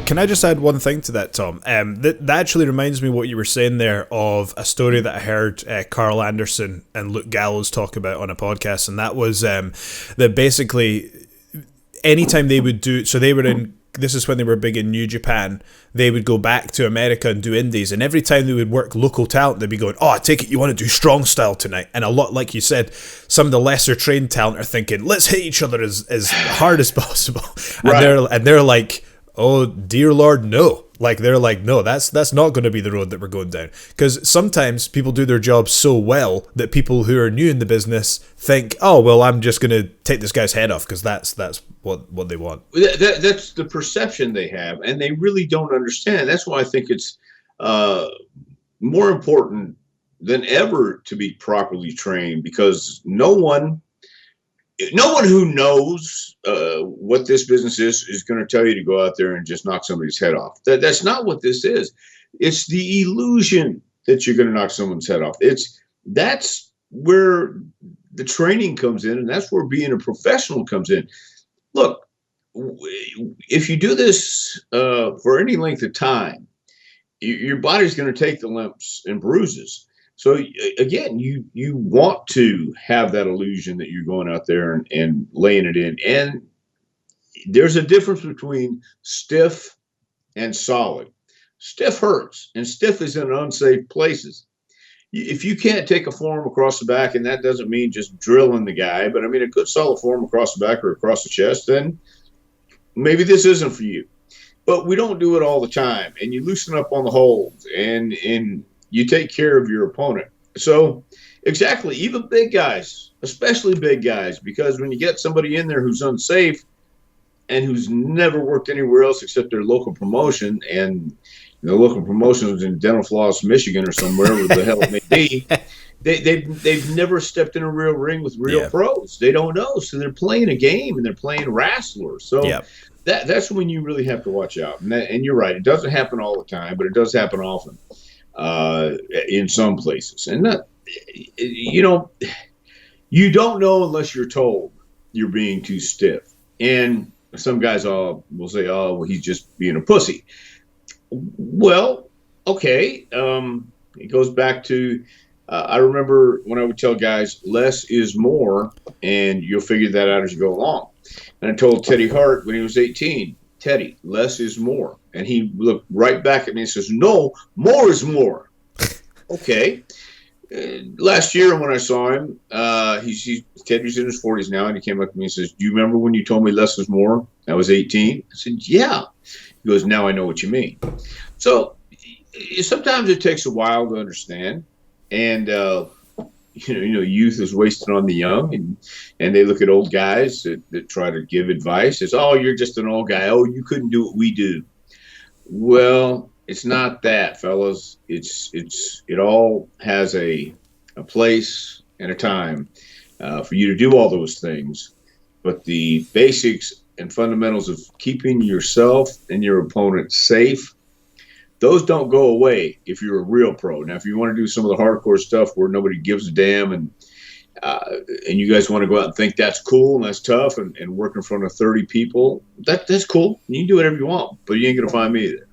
Can I just add one thing to that, Tom? That actually reminds me what you were saying there of a story that I heard Carl Anderson and Luke Gallows talk about on a podcast, and that was that basically anytime they would do, so they were in, this is when they were big in New Japan, they would go back to America and do indies, and every time they would work local talent, they'd be going, oh, I take it you want to do strong style tonight. And a lot, like you said, some of the lesser trained talent are thinking, let's hit each other as hard as possible. And they're like, oh dear Lord, no. Like they're like, no, that's not going to be the road that we're going down. Because sometimes people do their job so well that people who are new in the business think, oh well, I'm just going to take this guy's head off because that's what they want. That's the perception they have, and they really don't understand. That's why I think it's more important than ever to be properly trained, because no one who knows what this business is going to tell you to go out there and just knock somebody's head off. That's not what this is. It's the illusion that you're going to knock someone's head off. That's where the training comes in, and that's where being a professional comes in. Look, if you do this for any length of time, your body's going to take the limps and bruises. So again, you want to have that illusion that you're going out there and laying it in. And there's a difference between stiff and solid. Stiff hurts, and stiff is in unsafe places. If you can't take a form across the back, and that doesn't mean just drilling the guy, but I mean a good solid form across the back or across the chest, then maybe this isn't for you. But we don't do it all the time, and you loosen up on the holds, and you take care of your opponent. So exactly, even big guys, especially big guys, because when you get somebody in there who's unsafe and who's never worked anywhere else except their local promotion, and the local promotion is in Dental Floss, Michigan or somewhere, where the hell it may be, they've never stepped in a real ring with real pros. They don't know. So they're playing a game, and they're playing wrestlers. So that's when you really have to watch out. And you're right. It doesn't happen all the time, but it does happen often. In some places, and you don't know unless you're told you're being too stiff. And some guys will say, "Oh, well, he's just being a pussy." Well, okay. It goes back to I remember when I would tell guys, "Less is more," and you'll figure that out as you go along. And I told Teddy Hart when he was 18, "Teddy, less is more." And he looked right back at me and says, "No, more is more." Okay. Last year when I saw him, Teddy's in his 40s now, and he came up to me and says, "Do you remember when you told me less is more? I was 18. I said, "Yeah." He goes, "Now I know what you mean." So sometimes it takes a while to understand. And, youth is wasted on the young, and they look at old guys that try to give advice. It's, "Oh, you're just an old guy. Oh, you couldn't do what we do." Well, it's not that, fellas. It all has a place and a time for you to do all those things. But the basics and fundamentals of keeping yourself and your opponent safe, those don't go away if you're a real pro. Now, if you want to do some of the hardcore stuff where nobody gives a damn, and you guys want to go out and think that's cool and that's tough and work in front of 30 people, that's cool. You can do whatever you want, but you ain't going to find me there.